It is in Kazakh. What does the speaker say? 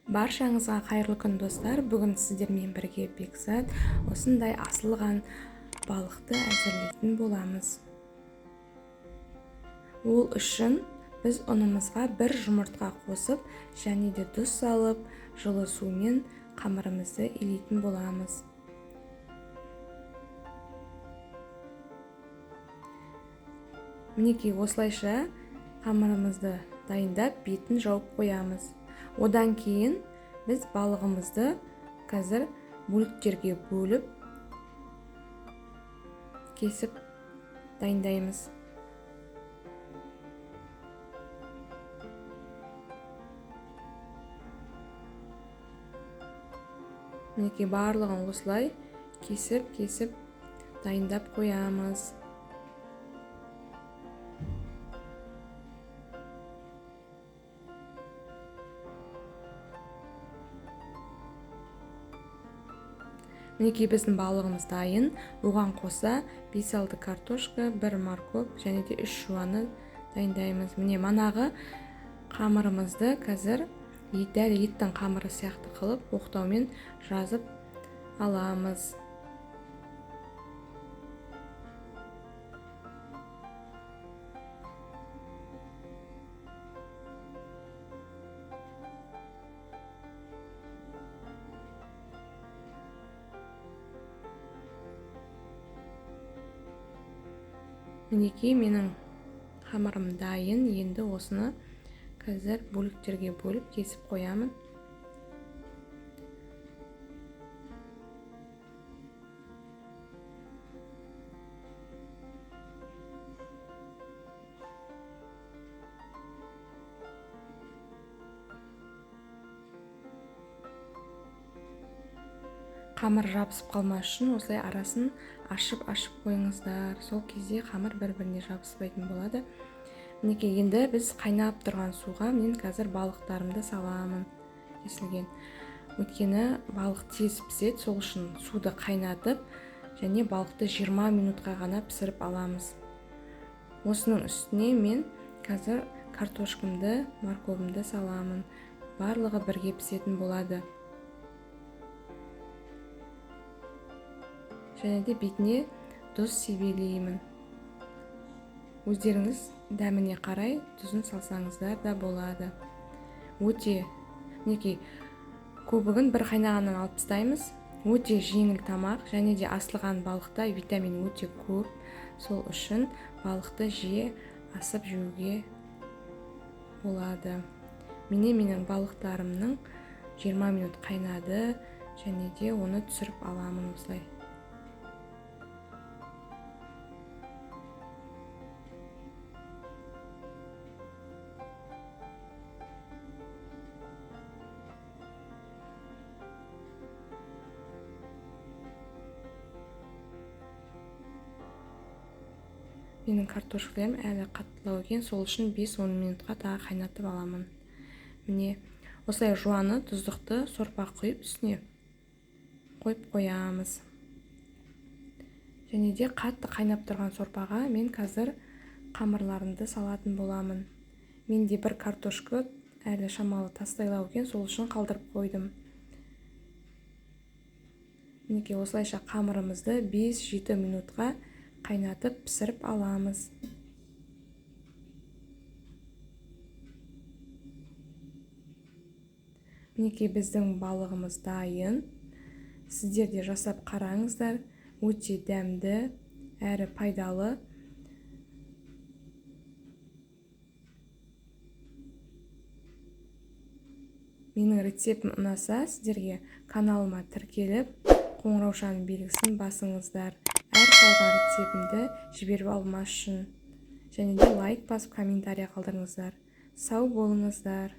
Баршаңызға қайырлы күн достар. Бүгін сіздермен бірге Бекзат осындай асылған балықты әзірлейтін боламыз. Ол үшін біз ұнымызға бір жұмыртқа қосып, және де тұз салып, жылы сумен қамырымызды илейтін боламыз. Мінекей осылайша қамырымызды дайындап, бетін жауып қоямыз. Одан кейін біз балығымызды қазір бөліктерге бөліп кесіп дайындаймыз. Мінекей барлығын осылай кесіп дайындап қоямыз. Мінекей біздің балығымыз дайын. Оған қоса 5-6 картошка, 1 морковь және де 3 жуаны дайындаймыз. Міне манағы қамырымызды қазір дәл еттің қамыры сияқты қылып оқтаумен жазып аламыз. Мінекей менің қамырым дайын. Енді осыны қазір бөліктерге бөліп кесіп қоямын. Қамыр жабысып қалмас үшін осылай арасын ашып қойыңыздар. Сол кезде қамыр бір-біріне жабыспайтын болады. Мінекей енді біз қайнап тұрған суға мен қазір балықтарымды саламын, кесілген. Өйткені балық тез піседі, сол үшін суды қайнатып, және балықты 20 минутқа ғана пісіріп аламыз. Осының үстіне мен қазір картошкамды, морковымды саламын. Барлығы бірге пісетін болады. Және де бетіне тұз себелеймін. Өздеріңіз дәміне қарай тұзын салсаңыздар да болады. Өте, мінекей көбігін бір қайнағаннан алып тастаймыз. Өте жеңіл тамақ, және де асылған балықта витамин өте көп. Сол үшін балықты жиі асып жеуге болады. Менің балықтарымның 20 минут қайнады, және де оны түсіріп аламын осылай. Менің картошкаларым әлі қаттылау екен, сол үшін 5-10 минутқа тағы қайнатып аламын. Міне осылай жуаны тұздықты сорпа құйып үстіне қойып қоямыз. Және де қатты қайнап тұрған сорпаға мен қазір қамырларымды салатын боламын. Менде бір картошка әлі шамалы тастайлау екен, сол үшін қалдырып қойдым. Мінекей осылайша қамырымызды 5-7 минутқа қайнатып пісіріп аламыз. Мінекей біздің балығымыз дайын. Сіздер де жасап қараңыздар. Өте дәмді әрі пайдалы. Менің рецептім ұнаса, сіздерге каналыма тіркеліп, қоңыраушаның белгісін басыңыздар. Әр салған рецептімді жіберіп алмас үшін. Және де лайк басып комментария қалдырыңыздар. Сау болыңыздар.